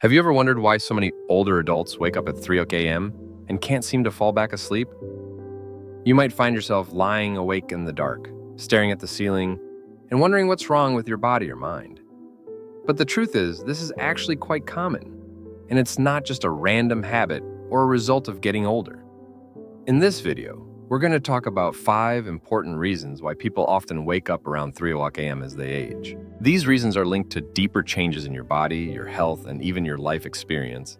Have you ever wondered why so many older adults wake up at 3 a.m. and can't seem to fall back asleep? You might find yourself lying awake in the dark, staring at the ceiling, and wondering what's wrong with your body or mind. But the truth is, this is actually quite common, and it's not just a random habit or a result of getting older. In this video, we're going to talk about 5 important reasons why people often wake up around 3 a.m. as they age. These reasons are linked to deeper changes in your body, your health, and even your life experience.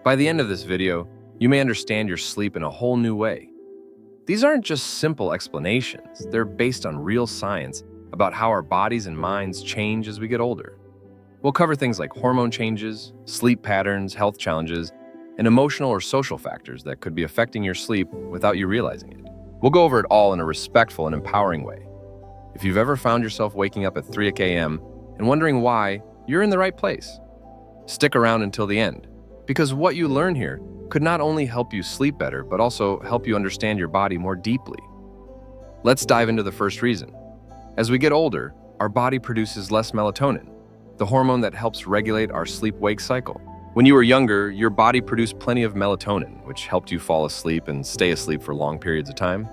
By the end of this video, you may understand your sleep in a whole new way. These aren't just simple explanations, they're based on real science about how our bodies and minds change as we get older. We'll cover things like hormone changes, sleep patterns, health challenges, and emotional or social factors that could be affecting your sleep without you realizing it. We'll go over it all in a respectful and empowering way. If you've ever found yourself waking up at 3 a.m. and wondering why, you're in the right place. Stick around until the end, because what you learn here could not only help you sleep better, but also help you understand your body more deeply. Let's dive into the first reason. As we get older, our body produces less melatonin, the hormone that helps regulate our sleep-wake cycle. When you were younger, your body produced plenty of melatonin, which helped you fall asleep and stay asleep for long periods of time.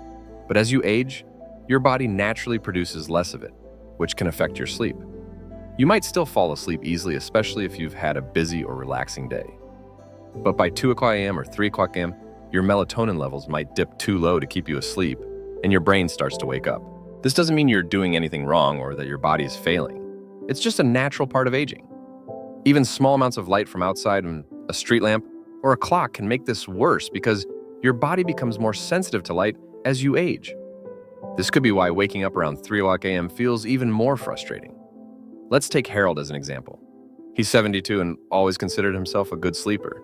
But as you age, your body naturally produces less of it, which can affect your sleep. You might still fall asleep easily, especially if you've had a busy or relaxing day. But by 2 a.m. or 3 a.m., your melatonin levels might dip too low to keep you asleep, and your brain starts to wake up. This doesn't mean you're doing anything wrong or that your body is failing. It's just a natural part of aging. Even small amounts of light from outside, a street lamp, or a clock can make this worse because your body becomes more sensitive to light as you age. This could be why waking up around 3 a.m. feels even more frustrating. Let's take Harold as an example. He's 72 and always considered himself a good sleeper.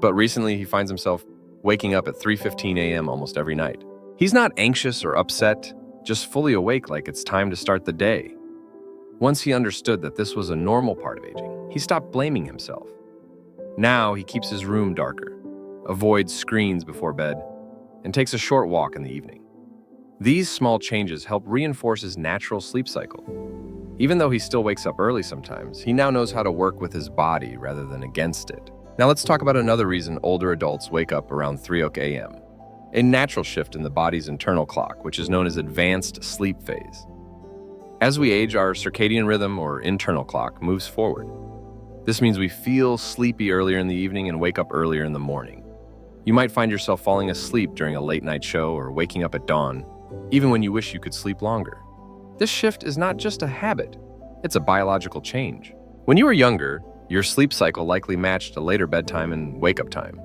But recently he finds himself waking up at 3:15 a.m. almost every night. He's not anxious or upset, just fully awake like it's time to start the day. Once he understood that this was a normal part of aging, he stopped blaming himself. Now he keeps his room darker, avoids screens before bed, and takes a short walk in the evening. These small changes help reinforce his natural sleep cycle. Even though he still wakes up early sometimes, he now knows how to work with his body rather than against it. Now let's talk about another reason older adults wake up around 3 a.m. A natural shift in the body's internal clock, which is known as advanced sleep phase. As we age, our circadian rhythm or internal clock moves forward. This means we feel sleepy earlier in the evening and wake up earlier in the morning. You might find yourself falling asleep during a late night show or waking up at dawn, even when you wish you could sleep longer. This shift is not just a habit, it's a biological change. When you were younger, your sleep cycle likely matched a later bedtime and wake-up time.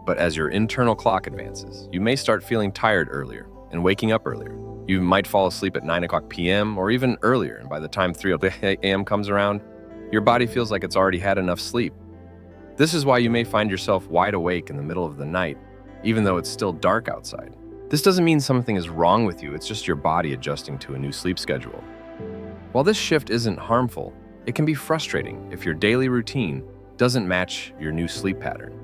But as your internal clock advances, you may start feeling tired earlier and waking up earlier. You might fall asleep at 9 p.m. or even earlier, and by the time 3 a.m. comes around, your body feels like it's already had enough sleep. This is why you may find yourself wide awake in the middle of the night, even though it's still dark outside. This doesn't mean something is wrong with you, it's just your body adjusting to a new sleep schedule. While this shift isn't harmful, it can be frustrating if your daily routine doesn't match your new sleep pattern.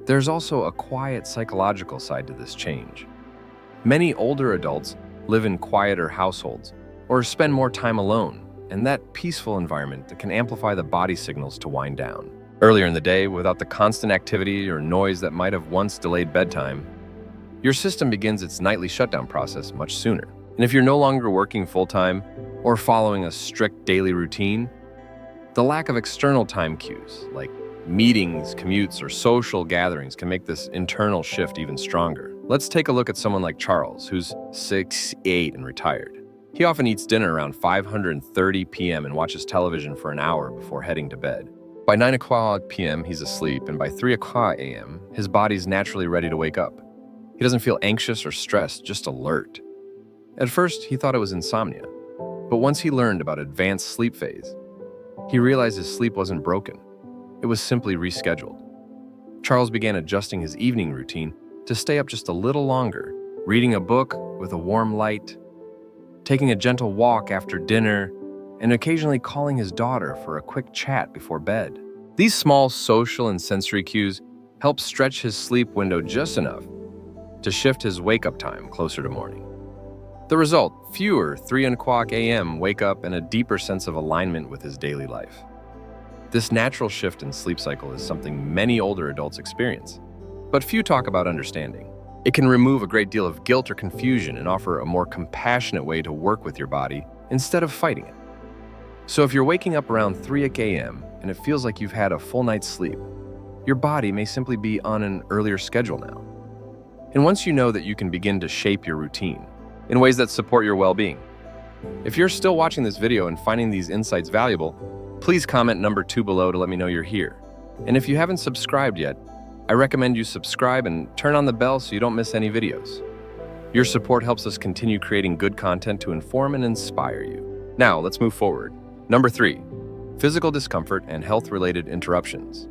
There's also a quiet psychological side to this change. Many older adults live in quieter households or spend more time alone, and that peaceful environment that can amplify the body signals to wind down. Earlier in the day, without the constant activity or noise that might have once delayed bedtime, your system begins its nightly shutdown process much sooner. And if you're no longer working full-time or following a strict daily routine, the lack of external time cues like meetings, commutes, or social gatherings can make this internal shift even stronger. Let's take a look at someone like Charles, who's 68 and retired. He often eats dinner around 5:30 p.m. and watches television for an hour before heading to bed. By 9 p.m., he's asleep, and by 3 a.m., his body's naturally ready to wake up. He doesn't feel anxious or stressed, just alert. At first, he thought it was insomnia, but once he learned about advanced sleep phase, he realized his sleep wasn't broken. It was simply rescheduled. Charles began adjusting his evening routine to stay up just a little longer, reading a book with a warm light, taking a gentle walk after dinner, and occasionally calling his daughter for a quick chat before bed. These small social and sensory cues help stretch his sleep window just enough to shift his wake-up time closer to morning. The result, fewer 3 a.m. wake up and a deeper sense of alignment with his daily life. This natural shift in sleep cycle is something many older adults experience, but few talk about understanding. It can remove a great deal of guilt or confusion and offer a more compassionate way to work with your body instead of fighting it. So if you're waking up around 3 a.m. and it feels like you've had a full night's sleep, your body may simply be on an earlier schedule now. And once you know that, you can begin to shape your routine in ways that support your well-being. If you're still watching this video and finding these insights valuable, please comment number 2 below to let me know you're here. And if you haven't subscribed yet, I recommend you subscribe and turn on the bell so you don't miss any videos. Your support helps us continue creating good content to inform and inspire you. Now, let's move forward. Number 3, physical discomfort and health-related interruptions.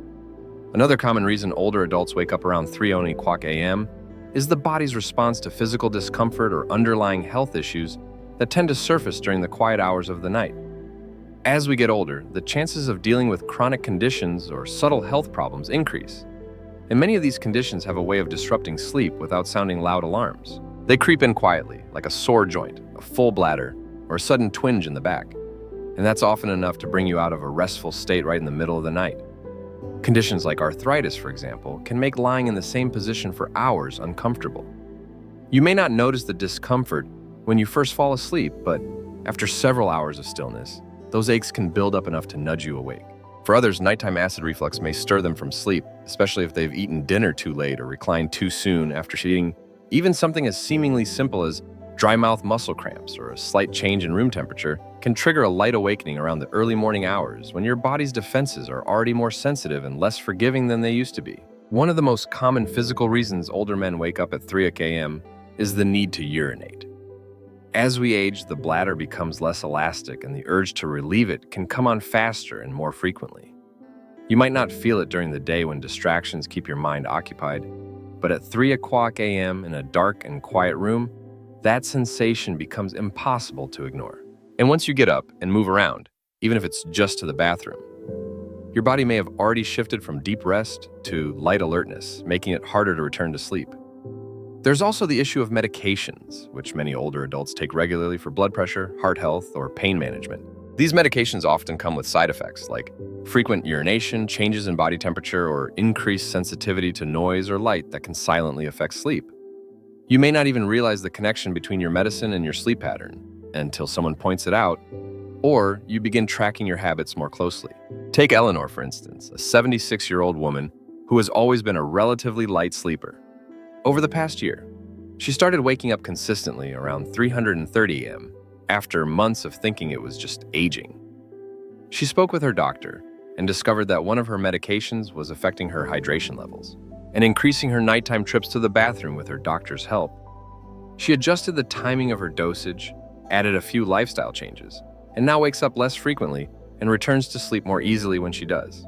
Another common reason older adults wake up around 3 a.m. is the body's response to physical discomfort or underlying health issues that tend to surface during the quiet hours of the night. As we get older, the chances of dealing with chronic conditions or subtle health problems increase. And many of these conditions have a way of disrupting sleep without sounding loud alarms. They creep in quietly, like a sore joint, a full bladder, or a sudden twinge in the back. And that's often enough to bring you out of a restful state right in the middle of the night. Conditions like arthritis, for example, can make lying in the same position for hours uncomfortable. You may not notice the discomfort when you first fall asleep, but after several hours of stillness, those aches can build up enough to nudge you awake. For others, nighttime acid reflux may stir them from sleep, especially if they've eaten dinner too late or reclined too soon after eating. Even something as seemingly simple as dry mouth muscle cramps or a slight change in room temperature can trigger a light awakening around the early morning hours when your body's defenses are already more sensitive and less forgiving than they used to be. One of the most common physical reasons older men wake up at 3 a.m. is the need to urinate. As we age, the bladder becomes less elastic and the urge to relieve it can come on faster and more frequently. You might not feel it during the day when distractions keep your mind occupied, but at 3 a.m. in a dark and quiet room, that sensation becomes impossible to ignore. And once you get up and move around, even if it's just to the bathroom, your body may have already shifted from deep rest to light alertness, making it harder to return to sleep. There's also the issue of medications, which many older adults take regularly for blood pressure, heart health, or pain management. These medications often come with side effects like frequent urination, changes in body temperature, or increased sensitivity to noise or light that can silently affect sleep. You may not even realize the connection between your medicine and your sleep pattern until someone points it out, or you begin tracking your habits more closely. Take Eleanor, for instance, a 76-year-old woman who has always been a relatively light sleeper. Over the past year, she started waking up consistently around 3:30 a.m. after months of thinking it was just aging. She spoke with her doctor and discovered that one of her medications was affecting her hydration levels and increasing her nighttime trips to the bathroom with her doctor's help. She adjusted the timing of her dosage, added a few lifestyle changes, and now wakes up less frequently and returns to sleep more easily when she does.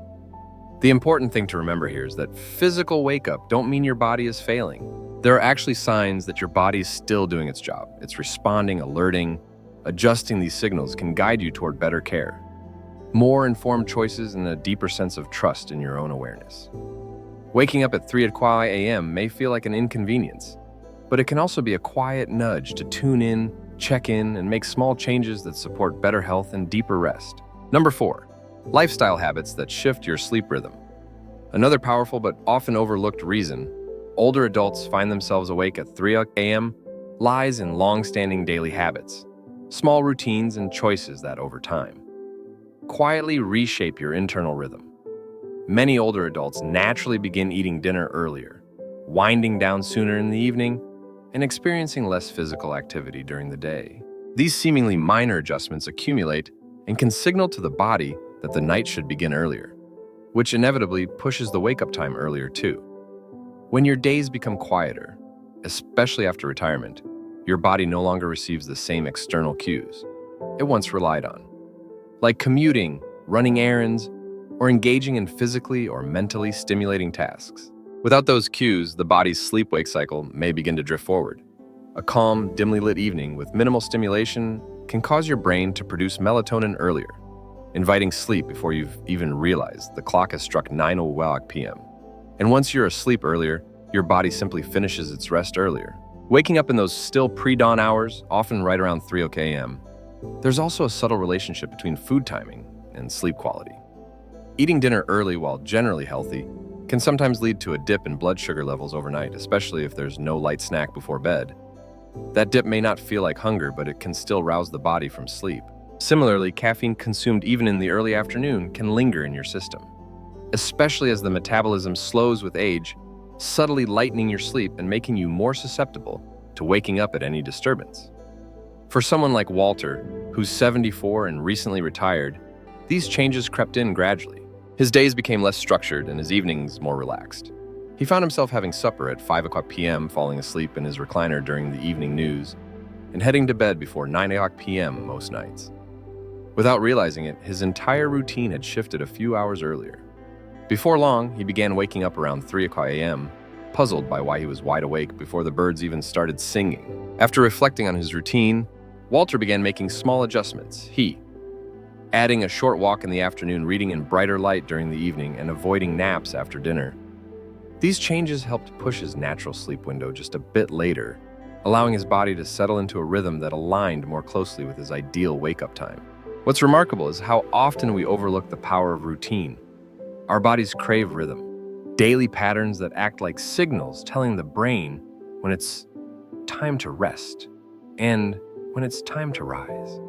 The important thing to remember here is that physical wake-up don't mean your body is failing. There are actually signs that your body is still doing its job. It's responding, alerting, adjusting. These signals can guide you toward better care, more informed choices, and a deeper sense of trust in your own awareness. Waking up at 3 a.m. may feel like an inconvenience, but it can also be a quiet nudge to tune in, check in, and make small changes that support better health and deeper rest. Number 4. Lifestyle habits that shift your sleep rhythm. Another powerful but often overlooked reason older adults find themselves awake at 3 a.m. lies in long-standing daily habits, small routines and choices that, over time, quietly reshape your internal rhythm. Many older adults naturally begin eating dinner earlier, winding down sooner in the evening, and experiencing less physical activity during the day. These seemingly minor adjustments accumulate and can signal to the body that the night should begin earlier, which inevitably pushes the wake-up time earlier too. When your days become quieter, especially after retirement, your body no longer receives the same external cues it once relied on, like commuting, running errands, or engaging in physically or mentally stimulating tasks. Without those cues, the body's sleep-wake cycle may begin to drift forward. A calm, dimly lit evening with minimal stimulation can cause your brain to produce melatonin earlier, inviting sleep before you've even realized the clock has struck 9:00 p.m. And once you're asleep earlier, your body simply finishes its rest earlier. Waking up in those still pre-dawn hours, often right around 3 a.m., there's also a subtle relationship between food timing and sleep quality. Eating dinner early while generally healthy can sometimes lead to a dip in blood sugar levels overnight, especially if there's no light snack before bed. That dip may not feel like hunger, but it can still rouse the body from sleep. Similarly, caffeine consumed even in the early afternoon can linger in your system, especially as the metabolism slows with age, subtly lightening your sleep and making you more susceptible to waking up at any disturbance. For someone like Walter, who's 74 and recently retired, these changes crept in gradually. His days became less structured and his evenings more relaxed. He found himself having supper at 5 p.m., falling asleep in his recliner during the evening news, and heading to bed before 9 p.m. most nights. Without realizing it, his entire routine had shifted a few hours earlier. Before long, he began waking up around 3 a.m., puzzled by why he was wide awake before the birds even started singing. After reflecting on his routine, Walter began making small adjustments. Adding a short walk in the afternoon, reading in brighter light during the evening, and avoiding naps after dinner. These changes helped push his natural sleep window just a bit later, allowing his body to settle into a rhythm that aligned more closely with his ideal wake-up time. What's remarkable is how often we overlook the power of routine. Our bodies crave rhythm, daily patterns that act like signals telling the brain when it's time to rest and when it's time to rise.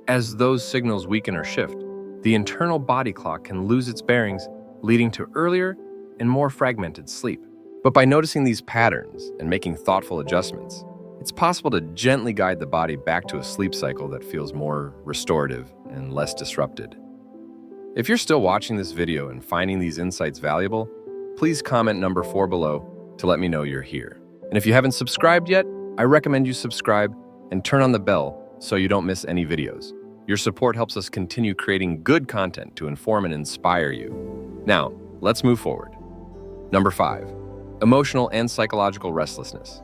As those signals weaken or shift, the internal body clock can lose its bearings, leading to earlier and more fragmented sleep. But by noticing these patterns and making thoughtful adjustments, it's possible to gently guide the body back to a sleep cycle that feels more restorative and less disrupted. If you're still watching this video and finding these insights valuable, please comment number 4 below to let me know you're here. And if you haven't subscribed yet, I recommend you subscribe and turn on the bell so you don't miss any videos. Your support helps us continue creating good content to inform and inspire you. Now, let's move forward. Number 5, emotional and psychological restlessness.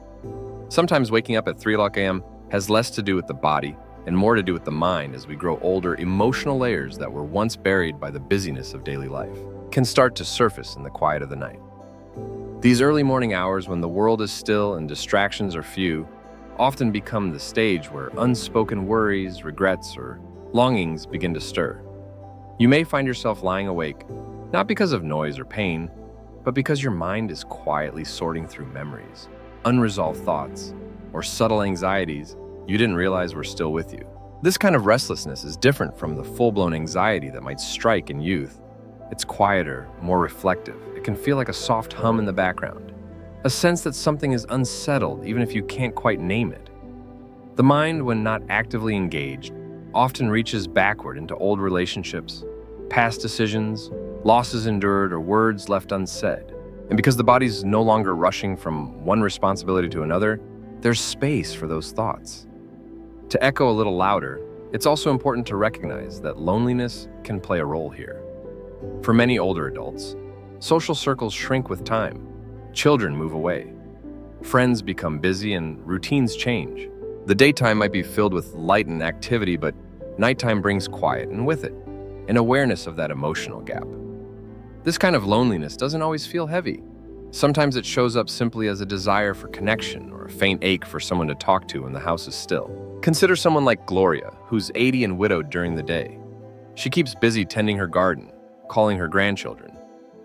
Sometimes waking up at 3 a.m. has less to do with the body and more to do with the mind. As we grow older, emotional layers that were once buried by the busyness of daily life can start to surface in the quiet of the night. These early morning hours, when the world is still and distractions are few, often become the stage where unspoken worries, regrets, or longings begin to stir. You may find yourself lying awake, not because of noise or pain, but because your mind is quietly sorting through memories, unresolved thoughts, or subtle anxieties you didn't realize were still with you. This kind of restlessness is different from the full-blown anxiety that might strike in youth. It's quieter, more reflective. It can feel like a soft hum in the background, a sense that something is unsettled even if you can't quite name it. The mind, when not actively engaged, often reaches backward into old relationships, past decisions, losses endured, or words left unsaid. And because the body's no longer rushing from one responsibility to another, there's space for those thoughts. To echo a little louder, it's also important to recognize that loneliness can play a role here. For many older adults, social circles shrink with time. Children move away. Friends become busy and routines change. The daytime might be filled with light and activity, but nighttime brings quiet, and with it, an awareness of that emotional gap. This kind of loneliness doesn't always feel heavy. Sometimes it shows up simply as a desire for connection or a faint ache for someone to talk to when the house is still. Consider someone like Gloria, who's 80 and widowed during the day. She keeps busy tending her garden, calling her grandchildren,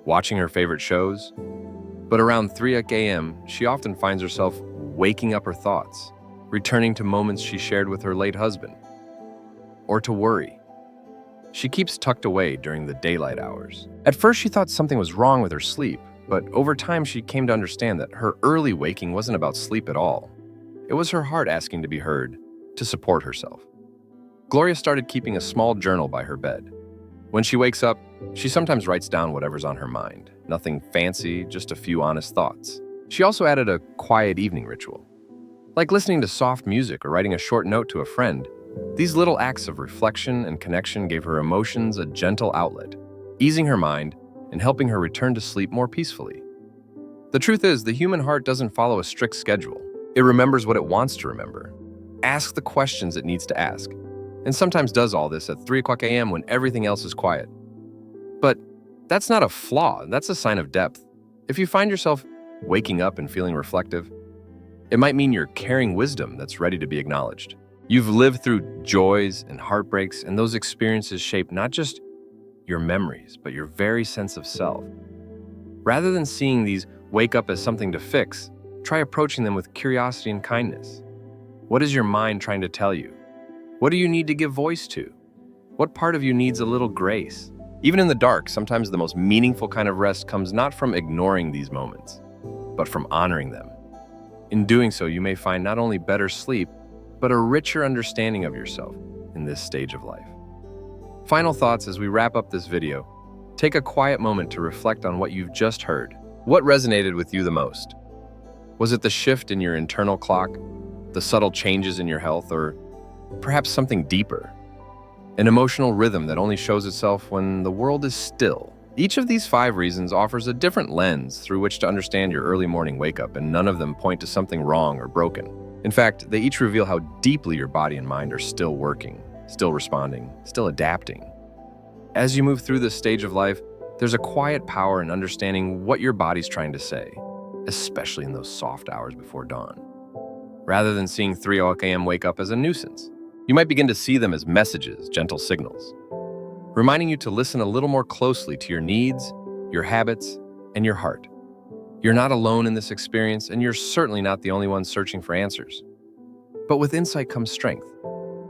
watching her favorite shows. But around 3 a.m., she often finds herself waking up her thoughts, returning to moments she shared with her late husband, or to worry. She keeps tucked away during the daylight hours. At first, she thought something was wrong with her sleep, but over time, she came to understand that her early waking wasn't about sleep at all. It was her heart asking to be heard, to support herself. Gloria started keeping a small journal by her bed. When she wakes up, she sometimes writes down whatever's on her mind. Nothing fancy, just a few honest thoughts. She also added a quiet evening ritual, like listening to soft music or writing a short note to a friend. These little acts of reflection and connection gave her emotions a gentle outlet, easing her mind and helping her return to sleep more peacefully. The truth is, the human heart doesn't follow a strict schedule. It remembers what it wants to remember, asks the questions it needs to ask, and sometimes does all this at 3 a.m. when everything else is quiet. But that's not a flaw, that's a sign of depth. If you find yourself waking up and feeling reflective, it might mean you're carrying wisdom that's ready to be acknowledged. You've lived through joys and heartbreaks, and those experiences shape not just your memories, but your very sense of self. Rather than seeing these wake up as something to fix, try approaching them with curiosity and kindness. What is your mind trying to tell you? What do you need to give voice to? What part of you needs a little grace? Even in the dark, sometimes the most meaningful kind of rest comes not from ignoring these moments, but from honoring them. In doing so, you may find not only better sleep, but a richer understanding of yourself in this stage of life. Final thoughts as we wrap up this video. Take a quiet moment to reflect on what you've just heard. What resonated with you the most? Was it the shift in your internal clock, the subtle changes in your health, or perhaps something deeper? An emotional rhythm that only shows itself when the world is still. Each of these 5 reasons offers a different lens through which to understand your early morning wake-up, and none of them point to something wrong or broken. In fact, they each reveal how deeply your body and mind are still working, still responding, still adapting. As you move through this stage of life, there's a quiet power in understanding what your body's trying to say, especially in those soft hours before dawn. Rather than seeing 3 a.m. wake up as a nuisance, you might begin to see them as messages, gentle signals, reminding you to listen a little more closely to your needs, your habits, and your heart. You're not alone in this experience, and you're certainly not the only one searching for answers. But with insight comes strength,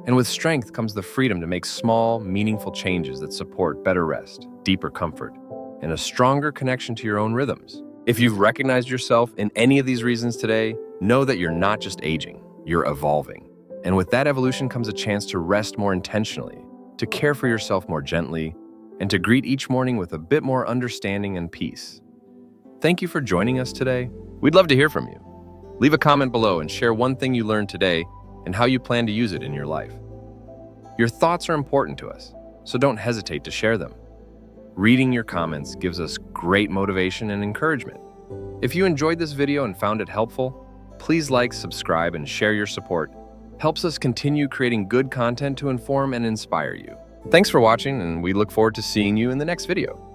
and with strength comes the freedom to make small, meaningful changes that support better rest, deeper comfort, and a stronger connection to your own rhythms. If you've recognized yourself in any of these reasons today, know that you're not just aging, you're evolving. And with that evolution comes a chance to rest more intentionally, to care for yourself more gently, and to greet each morning with a bit more understanding and peace. Thank you for joining us today. We'd love to hear from you. Leave a comment below and share one thing you learned today and how you plan to use it in your life. Your thoughts are important to us, so don't hesitate to share them. Reading your comments gives us great motivation and encouragement. If you enjoyed this video and found it helpful, please like, subscribe, and share your support. Helps us continue creating good content to inform and inspire you. Thanks for watching, and we look forward to seeing you in the next video.